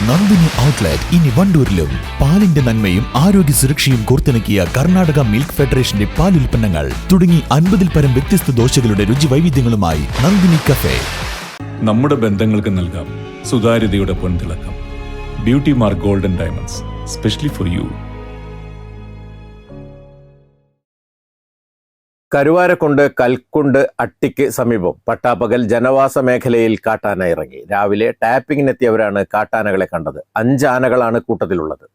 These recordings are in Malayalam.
നന്ദിനി ഔട്ട്ലെറ്റ് ഇനി വണ്ടൂരിലും. പാലിന്റെ നന്മയും ആരോഗ്യ സുരക്ഷയും കോർത്തിണക്കിയ കർണാടക മിൽക്ക് ഫെഡറേഷന്റെ പാലുൽപ്പന്നങ്ങൾ തുടങ്ങി 50-ൽ പരം വ്യത്യസ്ത ദോശകളുടെ രുചി വൈവിധ്യങ്ങളുമായി നന്ദിനി കഫേ. നമ്മുടെ ബന്ധങ്ങൾക്ക് നൽകാം സുതാര്യതയുടെ പൊൻതിളക്കം. Beauty mark golden diamonds, specially for you. Karuvarakundu Kalkundu അട്ടിക്ക് സമീപം പട്ടാപ്പകൽ ജനവാസ മേഖലയിൽ കാട്ടാന ഇറങ്ങി. രാവിലെ ടാപ്പിങ്ങിനെത്തിയവരാണ് കാട്ടാനകളെ കണ്ടത്. 5 ആനകളാണ് കൂട്ടത്തിലുള്ളത്.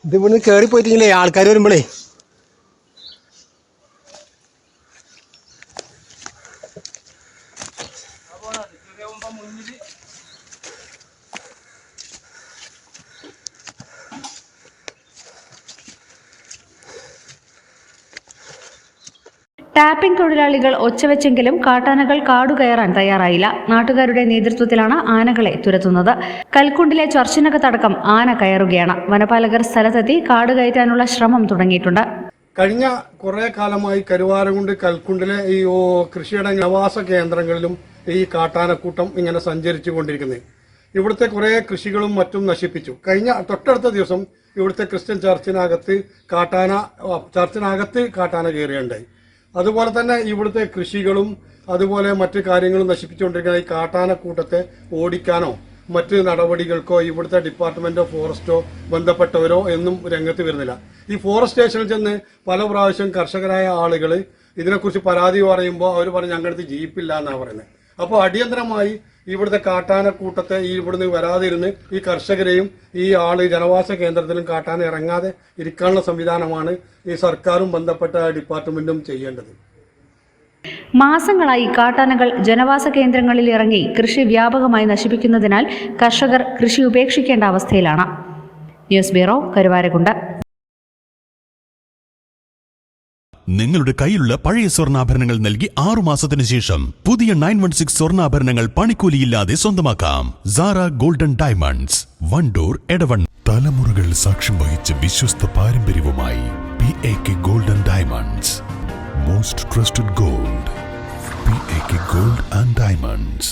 ഇത് ഇവിടുന്ന് കയറി പോയിട്ടില്ലേ ആൾക്കാർ വരുമ്പോഴേ ടാപ്പിംഗ് തൊഴിലാളികൾ ഒച്ചവെച്ചെങ്കിലും കാട്ടാനകൾ കാടുകയറാൻ തയ്യാറായില്ല. നാട്ടുകാരുടെ നേതൃത്വത്തിലാണ് ആനകളെ തുരത്തുന്നത്. കൽക്കുണ്ടിലെ ചർച്ചിനകത്തടക്കം ആന കയറുകയാണ്. വനപാലകർ സ്ഥലത്തെത്തി കാട് കയറ്റാനുള്ള ശ്രമം തുടങ്ങിയിട്ടുണ്ട്. കഴിഞ്ഞ കുറെ കാലമായി കരുവാരക്കുണ്ട് കൽക്കുണ്ടിലെ ഈ കൃഷിയുടെ ജനവാസ കേന്ദ്രങ്ങളിലും ഈ കാട്ടാനക്കൂട്ടം ഇങ്ങനെ സഞ്ചരിച്ചു കൊണ്ടിരിക്കുന്നത്. ഇവിടുത്തെ കുറെ കൃഷികളും മറ്റും നശിപ്പിച്ചു. കഴിഞ്ഞ തൊട്ടടുത്ത ദിവസം ഇവിടുത്തെ ക്രിസ്ത്യൻ ചർച്ചിനകത്ത് കാട്ടാന കയറിയുണ്ടായി. അതുപോലെ തന്നെ ഇവിടുത്തെ കൃഷികളും അതുപോലെ മറ്റു കാര്യങ്ങളും നശിപ്പിച്ചുകൊണ്ടിരിക്കുന്ന ഈ കാട്ടാനക്കൂട്ടത്തെ ഓടിക്കാനോ മറ്റ് നടപടികൾക്കോ ഇവിടുത്തെ ഡിപ്പാർട്ട്മെന്റോ ഫോറസ്റ്റോ ബന്ധപ്പെട്ടവരോ എന്നും രംഗത്ത് വരുന്നില്ല. ഈ ഫോറസ്റ്റ് സ്റ്റേഷനിൽ ചെന്ന് പല പ്രാവശ്യം കർഷകരായ ആളുകൾ ഇതിനെക്കുറിച്ച് പരാതി പറയുമ്പോൾ അവർ പറഞ്ഞ് ഞങ്ങളുടെ അടുത്ത് ജീപ്പില്ല എന്നാണ് പറയുന്നത്. അപ്പോൾ അടിയന്തരമായി ഇവിടുത്തെ കാട്ടാനക്കൂട്ടത്തെ ഇവിടുന്ന് വരാതിരുന്ന് ഈ കർഷകരെയും ഈ ജനവാസ കേന്ദ്രത്തിലും കാട്ടാന ഇറങ്ങാതെ ഇരിക്കാനുള്ള സംവിധാനമാണ് ഈ സർക്കാരും ബന്ധപ്പെട്ട ഡിപ്പാർട്ട്മെന്റും ചെയ്യേണ്ടത്. മാസങ്ങളായി കാട്ടാനകൾ ജനവാസ കേന്ദ്രങ്ങളിൽ ഇറങ്ങി കൃഷി വ്യാപകമായി നശിപ്പിക്കുന്നതിനാൽ കർഷകർ കൃഷി ഉപേക്ഷിക്കേണ്ട അവസ്ഥയിലാണ്. News bureau, Karuvarakundu. നിങ്ങളുടെ കയ്യിലുള്ള പഴയ സ്വർണ്ണാഭരണങ്ങൾ നൽകി 6 മാസത്തിന് ശേഷം പുതിയ 916 സ്വർണ്ണാഭരണങ്ങൾ പണിക്കൂലിയില്ലാതെ സ്വന്തമാക്കാം. Sara golden diamonds, Wandoor, Edavanna. തലമുറകൾ സാക്ഷ്യം വഹിച്ച വിശ്വസ്ത പാരമ്പര്യവുമായി PAK golden diamonds. Most trusted gold, PAK gold and diamonds.